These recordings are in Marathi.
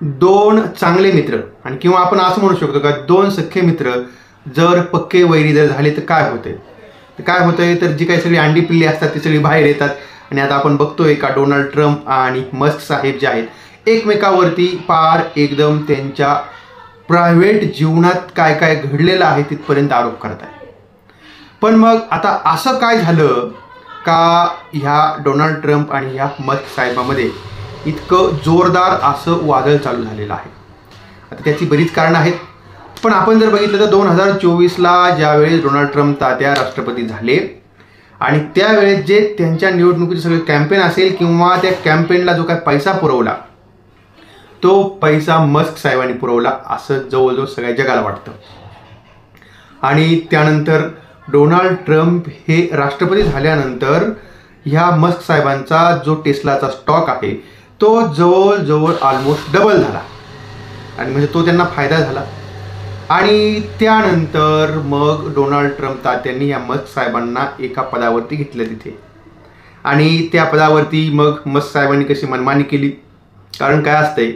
दोन चांगले मित्र आणि किंवा आपण असं म्हणू शकतो का दोन सख्खे मित्र जर पक्के वैरी जर झाले तर काय होते, काय होतंय तर जी काही सगळी अंडी पिल्ली असतात ती सगळी बाहेर येतात. आणि आता आपण बघतोय का डोनाल्ड ट्रम्प आणि मस्क साहेब जे आहेत एकमेकावरती पार एकदम त्यांच्या प्रायव्हेट जीवनात काय काय घडलेलं आहे तिथपर्यंत आरोप करत आहे. पण मग आता असं काय झालं का ह्या डोनाल्ड ट्रम्प आणि ह्या मस्क साहेबामध्ये इतकं जोरदार असं वादळ चालू झालेलं आहे. आता त्याची बरीच कारणं आहेत, पण आपण जर बघितलं तर 2024ला ज्यावेळेस डोनाल्ड ट्रम्प तात्या राष्ट्रपती झाले आणि त्यावेळेस जे त्यांच्या निवडणुकीचे सगळे कॅम्पेन असेल किंवा त्या कॅम्पेनला जो काय पैसा पुरवला तो पैसा मस्क साहेबांनी पुरवला असं जवळजवळ सगळ्या जगाला वाटतं. आणि त्यानंतर डोनाल्ड ट्रम्प हे राष्ट्रपती झाल्यानंतर ह्या मस्क साहेबांचा जो टेस्लाचा स्टॉक आहे तो जवळजवळ ऑलमोस्ट डबल झाला आणि म्हणजे तो त्यांना फायदा झाला. आणि त्यानंतर मग डोनाल्ड ट्रम्प तात्यांनी या मस्क साहेबांना एका पदावरती घेतलं तिथे आणि त्या पदावरती मग मस्क साहेबांनी कशी मनमानी केली. कारण काय असतंय,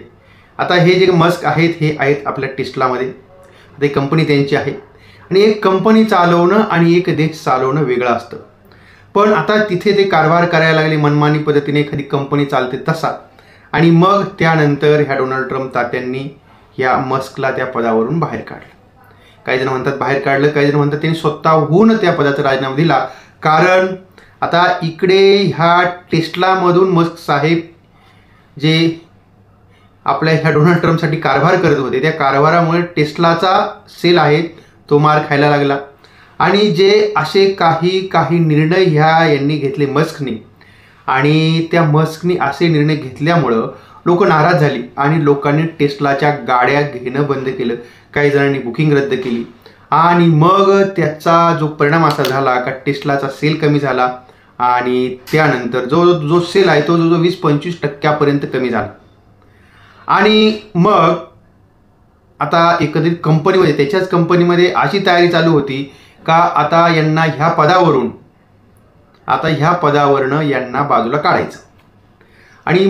आता हे जे मस्क आहेत हे आहेत आपल्या टेस्लामध्ये, आता एक कंपनी त्यांची आहे आणि एक कंपनी चालवणं आणि एक देश चालवणं वेगळं असतं. पण आता तिथे ते कारभार करायला लागले मनमानी पद्धतीने, एखादी कंपनी चालते तसा. आणि मग त्यानंतर ह्या डोनाल्ड ट्रम्प तात्यांनी ह्या मस्कला त्या पदावरून बाहेर काढलं. काही जण म्हणतात बाहेर काढलं, काही जण म्हणतात त्यांनी स्वतःहून त्या पदाचा राजीनामा दिला. कारण आता इकडे ह्या टेस्लामधून मस्क साहेब जे आपल्या ह्या डोनाल्ड ट्रम्पसाठी कारभार करत होते त्या कारभारामुळे टेस्लाचा सेल आहे तो मार खायला लागला. आणि जे असे काही निर्णय यांनी घेतले मस्कनी आणि त्या मस्कनी असे निर्णय घेतल्यामुळं लोक नाराज झाली आणि लोकांनी टेस्लाच्या गाड्या घेणं बंद केलं. काही जणांनी बुकिंग रद्द केली आणि मग त्याचा जो परिणाम असा झाला का टेस्लाचा सेल कमी झाला आणि त्यानंतर जो सेल आहे तो जो 20-25% कमी झाला. आणि मग आता एकंदरीत कंपनीमध्ये त्याच्याच कंपनीमध्ये अशी तयारी चालू होती का आता यांना ह्या पदावरनं यांना बाजूला काढायचं. आणि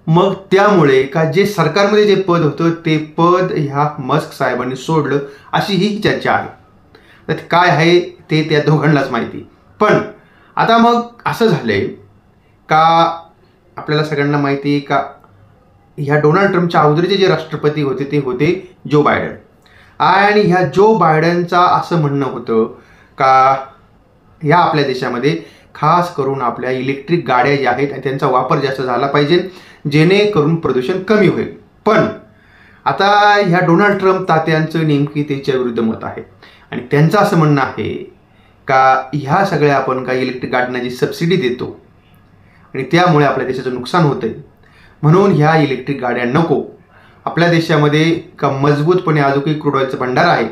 मग त्यामुळे का जे सरकारमध्ये जे पद होतं ते पद ह्या मस्क साहेबांनी सोडलं अशी ही चर्चा आहे. तर काय आहे ते त्या दोघांनाच माहिती. पण आता मग असं झालंय का आपल्याला सगळ्यांना माहिती आहे का ह्या डोनाल्ड ट्रम्पच्या अगोदरचे जे राष्ट्रपती होते ते होते जो बायडन. आणि ह्या जो बायडनचा असं म्हणणं होतं का ह्या आपल्या देशामध्ये खास करून आपल्या इलेक्ट्रिक गाड्या ज्या आहेत त्यांचा वापर जास्त झाला पाहिजे जेणेकरून प्रदूषण कमी होईल. पण आता ह्या डोनाल्ड ट्रम्प तात्यांचं नेमकी त्याच्या विरुद्ध मत आहे आणि त्यांचं असं म्हणणं आहे का ह्या सगळ्या आपण काही इलेक्ट्रिक गाड्यांना जी सबसिडी देतो आणि त्यामुळे आपल्या देशाचं नुकसान होतंय म्हणून ह्या इलेक्ट्रिक गाड्या नको. आपल्या देशामध्ये का मजबूतपणे अजूनही क्रूड ऑइलचं भंडार आहे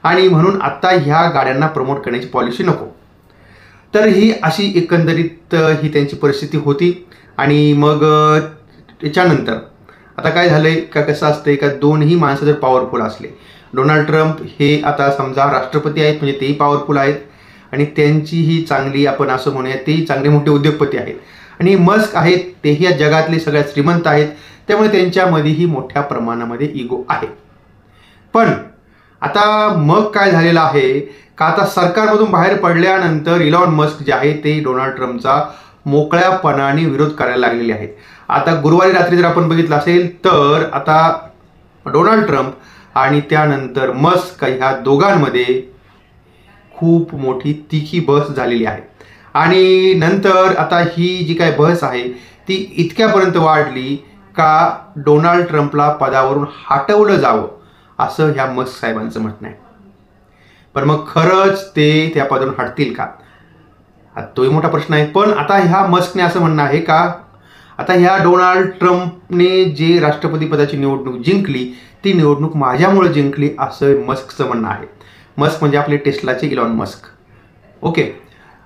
आणि म्हणून आता ह्या गाड्यांना प्रमोट करण्याची पॉलिसी नको. तर ही अशी एकंदरीत ही त्यांची परिस्थिती होती. आणि मग त्याच्यानंतर आता काय झालंय का कसं असतंय का दोन्ही माणसं जर पॉवरफुल असले, डोनाल्ड ट्रम्प हे आता समजा राष्ट्रपती आहेत म्हणजे तेही पॉवरफुल आहेत आणि त्यांचीही चांगली आपण असं म्हणूया तेही चांगले मोठे उद्योगपती आहेत आणि मस्क आहेत तेही या जगातले सगळ्यात श्रीमंत आहेत त्यामुळे त्यांच्यामध्येही मोठ्या प्रमाणामध्ये इगो आहे. पण आता मग काय झालेलं आहे का आता सरकारमधून बाहेर पडल्यानंतर इलॉन मस्क जे आहे ते डोनाल्ड ट्रम्पचा मोकळ्यापणाने विरोध करायला लागलेले आहेत. आता गुरुवारी रात्री जर आपण बघितलं असेल तर आता डोनाल्ड ट्रम्प आणि त्यानंतर मस्क ह्या दोघांमध्ये खूप मोठी तिखी बहस झालेली आहे. आणि नंतर आता ही जी काय बहस आहे ती इतक्यापर्यंत वाढली का डोनाल्ड ट्रम्पला पदावरून हटवलं जावं असं ह्या मस्क साहेबांचं म्हणणं आहे. पण मग खरंच ते त्या पदावरून हटतील का तोही मोठा प्रश्न आहे. पण आता ह्या मस्कने असं म्हणणं आहे का आता ह्या डोनाल्ड ट्रम्पने जे राष्ट्रपती पदाची निवडणूक जिंकली ती निवडणूक माझ्यामुळे जिंकली असं मस्कचं म्हणणं आहे. मस्क म्हणजे आपले टेस्लाचे इलॉन मस्क. ओके,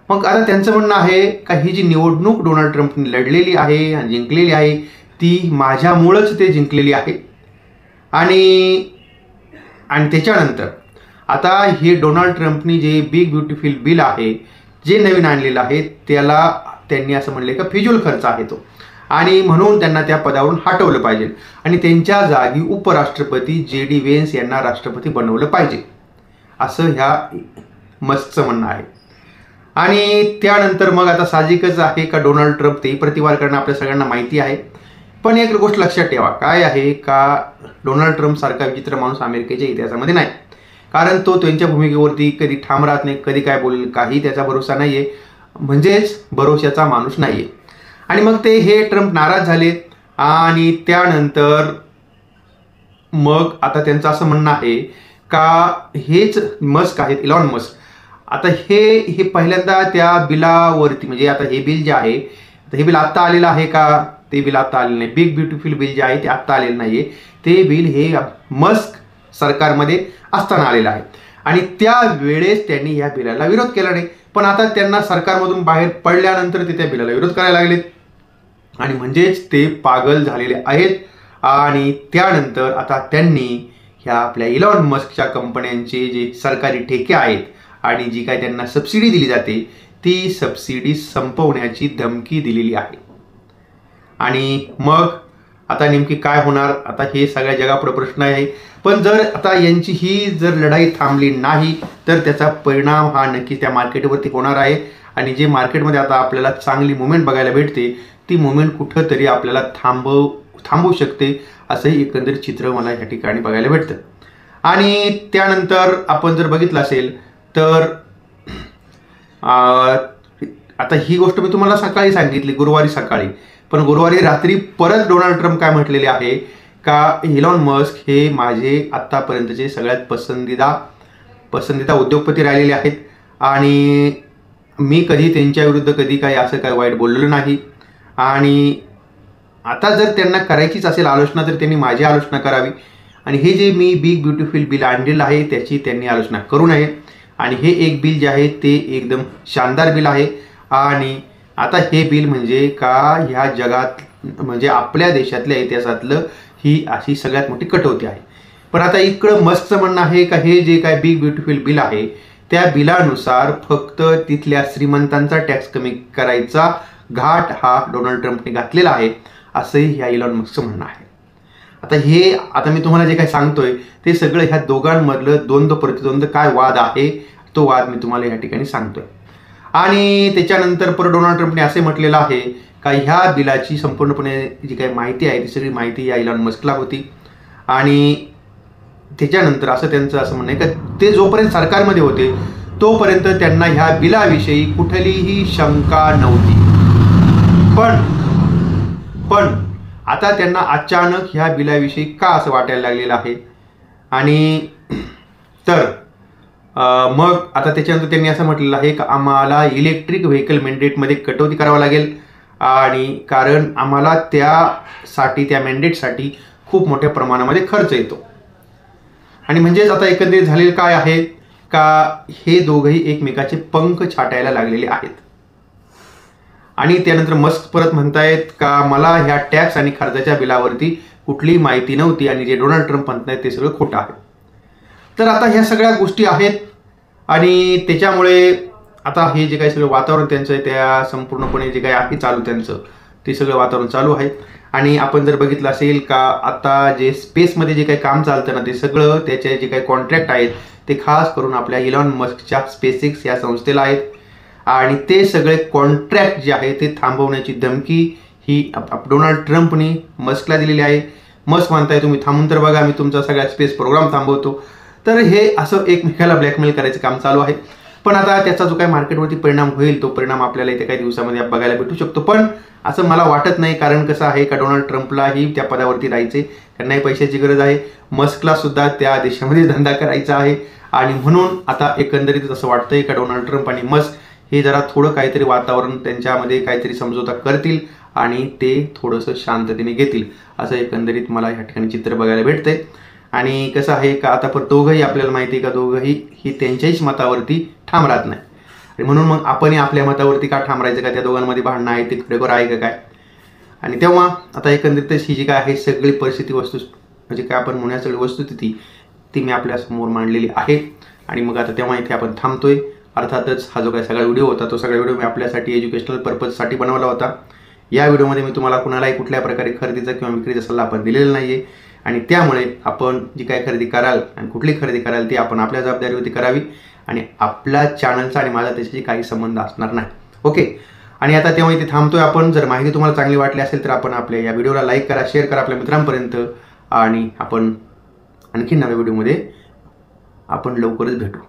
मग आता त्यांचं म्हणणं आहे का ही जी निवडणूक डोनाल्ड ट्रम्पने लढलेली आहे आणि जिंकलेली आहे ती माझ्यामुळंच ते जिंकलेली आहे. आणि त्याच्यानंतर आता हे डोनाल्ड ट्रम्पनी जे बिग ब्युटिफुल बिल आहे जे नवीन आणलेलं आहे त्याला त्यांनी असं म्हणले का फिजूल खर्च आहे तो आणि म्हणून त्यांना त्या पदावरून हटवलं पाहिजे आणि त्यांच्या जागी उपराष्ट्रपती JD व्हेन्स यांना राष्ट्रपती बनवलं पाहिजे, असं ह्या मस्कचं म्हणणं आहे. आणि त्यानंतर मग आता साहजिकच आहे का डोनाल्ड ट्रम्प तेही प्रतिवाद करणं आपल्या सगळ्यांना माहिती आहे. पण एक गोष्ट लक्षात ठेवा, काय आहे का डोनाल्ड ट्रम्प सारखा विचित्र माणूस अमेरिकेच्या इतिहासामध्ये नाही. कारण तो त्यांच्या भूमिकेवरती कधी ठाम राहत नाही, कधी काय बोलेल काही त्याचा भरोसा नाही आहे, म्हणजेच भरोशाचा माणूस नाही आहे. आणि मग ते हे ट्रम्प नाराज झाले आणि त्यानंतर मग आता त्यांचं असं म्हणणं आहे का हेच मस्क आहेत, इलॉन मस्क, आता हे पहिल्यांदा त्या बिलावरती, म्हणजे आता हे बिल जे आहे, हे बिल आत्ता आलेलं आहे का, ते बिल आत्ता आलेलं नाही. बिग ब्युटिफुल बिल जे आहे ते आत्ता आलेलं नाही आहे, ते बिल हे मस्क सरकारमध्ये असताना आलेलं आहे आणि त्यावेळेस त्यांनी या बिलाला विरोध केला नाही. पण आता त्यांना सरकारमधून बाहेर पडल्यानंतर ते त्या बिलाला विरोध करायला लागलेत आणि म्हणजेच ते पागल झालेले आहेत. आणि त्यानंतर आता त्यांनी ह्या आपल्या इलॉन मस्कच्या कंपन्यांचे जे सरकारी ठेके आहेत आणि जी काय त्यांना सबसिडी दिली जाते ती सबसिडी संपवण्याची धमकी दिलेली आहे. आणि मग आता नेमकी काय होणार, आता हे सगळ्या जगापुढे प्रश्न आहे. पण जर आता यांची ही जर लढाई थांबली नाही तर त्याचा परिणाम हा नक्की त्या मार्केटवरती होणार आहे आणि जे मार्केटमध्ये आता आपल्याला चांगली मुवमेंट बघायला भेटते ती मुवमेंट कुठंतरी आपल्याला थांबवू शकते, असंही एकंदरीत चित्र मला या ठिकाणी बघायला भेटतं. आणि त्यानंतर आपण जर बघितलं असेल तर आता ही गोष्ट मी तुम्हाला सकाळी सांगितली, गुरुवारी सकाळी, पण गुरुवारी रात्री परत डोनाल्ड ट्रम्प काय म्हटलेले आहे का इलॉन मस्क हे माझे आत्तापर्यंतचे सगळ्यात पसंदीदा उद्योगपती राहिलेले आहेत आणि मी कधी त्यांच्या विरुद्ध कधी काही असं काय वाईट बोललेलं नाही आणि आता जर त्यांना करायचीच असेल आलोचना तर त्यांनी माझी आलोचना करावी आणि हे जे मी बिग ब्युटिफुल बिल आणलेलं आहे त्याची त्यांनी आलोचना करू नये. आणि हे एक बिल जे आहे ते एकदम शानदार बिल आहे आणि आता हे बिल म्हणजे का ह्या जगात म्हणजे आपल्या देशातल्या इतिहासातलं ही अशी सगळ्यात मोठी कटौती आहे. पण आता इकडं मस्कचं म्हणणं आहे का हे जे काय बिग ब्युटिफुल बिल आहे त्या बिलानुसार फक्त तिथल्या श्रीमंतांचा टॅक्स कमी करायचा घाट हा डोनाल्ड ट्रम्पने घातलेला आहे, असंही ह्या इलॉन मस्कचं म्हणणं आहे. आता मी तुम्हाला जे काही सांगतोय ते सगळं ह्या दोघांमधलं द्वंद्व प्रतिद्वंद्व काय वाद आहे तो वाद मी तुम्हाला या ठिकाणी सांगतोय. आणि त्याच्यानंतर परत डोनाल्ड ट्रम्पने असे म्हटलेलं आहे का ह्या बिलाची संपूर्णपणे जी काही माहिती आहे ती सगळी माहिती या इलॉन मस्कला होती आणि त्याच्यानंतर त्यांचं असं म्हणणं आहे का ते जोपर्यंत सरकारमध्ये होते तोपर्यंत त्यांना ह्या बिलाविषयी कुठलीही शंका नव्हती. पण आता त्यांना अचानक ह्या बिलाविषयी का असं वाटायला लागलेलं आहे. आणि तर मग आता त्याच्यानंतर त्यांनी असं म्हटलेलं आहे की आम्हाला इलेक्ट्रिक व्हेकल मॅन्डेटमध्ये कटौती करावं लागेल आणि कारण आम्हाला त्या मॅन्डेटसाठी खूप मोठ्या प्रमाणामध्ये खर्च येतो. आणि म्हणजेच आता एकंदरीत झालेलं काय आहे का हे दोघंही एकमेकाचे पंख छाटायला लागलेले आहेत. आणि त्यानंतर मस्क परत म्हणतायत का मला ह्या टॅक्स आणि खर्चाच्या बिलावरती कुठलीही माहिती नव्हती आणि जे डोनाल्ड ट्रम्प म्हणतायत ते सगळं खोटं आहे. तर आता ह्या सगळ्या गोष्टी आहेत आणि त्याच्यामुळे आता हे जे काही सगळं वातावरण त्यांचं आहे त्या संपूर्णपणे जे काही आहे चालू त्यांचं ते सगळं वातावरण चालू आहे. आणि आपण जर बघितलं असेल का आता जे स्पेसमध्ये जे काही काम चालतं ना ते सगळं त्याचे जे काही कॉन्ट्रॅक्ट आहेत ते खास करून आपल्या इलॉन मस्कच्या स्पेसएक्स या संस्थेला आहेत आणि ते सगळे कॉन्ट्रॅक्ट जे आहे ते थांबवण्याची धमकी ही डोनाल्ड ट्रम्पने मस्कला दिलेली आहे. मस्क म्हणताय तुम्ही थांबून तर बघा मी तुमचा सगळा स्पेस प्रोग्राम थांबवतो. तर हे असं एकमेकाला ब्लॅकमेल करायचं काम चालू आहे. पण आता त्याचा जो काही मार्केटवरती परिणाम होईल तो परिणाम आपल्याला येत्या काही दिवसामध्ये बघायला भेटू शकतो. पण असं मला वाटत नाही कारण कसं आहे का डोनाल्ड ट्रम्पलाही त्या पदावरती राहायचे, त्यांनाही पैशाची गरज आहे, मस्कला सुद्धा त्या देशामध्ये धंदा करायचा आहे आणि म्हणून आता एकंदरीत असं वाटतंय का डोनाल्ड ट्रम्प आणि मस्क हे जरा थोडं काहीतरी वातावरण त्यांच्यामध्ये काहीतरी समझोता करतील आणि ते थोडंसं शांततेने घेतील असं एकंदरीत मला या ठिकाणी चित्र बघायला भेटतंय. आणि कसं आहे का आता पण दोघंही आपल्याला माहिती आहे का दोघंही ही त्यांच्याहीच मतावरती ठाम राहत नाही आणि म्हणून मग आपणही आपल्या मतावरती का ठाम राहायचं का त्या दोघांमध्ये भांडणं आहे ते खरेखर आहे का काय. आणि तेव्हा आता एकंदरीतच ही जी काय आहे सगळी परिस्थिती म्हणजे काय आपण म्हणूया सगळी वस्तुस्थिती ती मी आपल्यासमोर मांडलेली आहे. आणि मग आता तेव्हा इथे आपण थांबतोय. अर्थातच हा जो काही सगळा व्हिडिओ होता तो सगळा व्हिडिओ मी आपल्यासाठी एज्युकेशनल पर्पजसाठी बनवला होता. या व्हिडिओमध्ये मी तुम्हाला कुणालाही कुठल्या प्रकारे खरेदीचा किंवा विक्रीचा सल्ला आपण दिलेला नाही आहे आणि त्यामुळे आपण जी काय खरेदी कराल आणि कुठली खरेदी कराल ती आपण आपल्या जबाबदारीवरती करावी आणि आपल्या चॅनलचा आणि माझा त्याच्याशी काही संबंध असणार नाही. ओके. आणि आता तेव्हा इथे थांबतोय आपण. जर माहिती तुम्हाला चांगली वाटली असेल तर आपण आपल्या या व्हिडिओला लाईक करा, शेअर करा आपल्या मित्रांपर्यंत आणि आपण आणखी नव्या व्हिडिओमध्ये आपण लवकरच भेटू.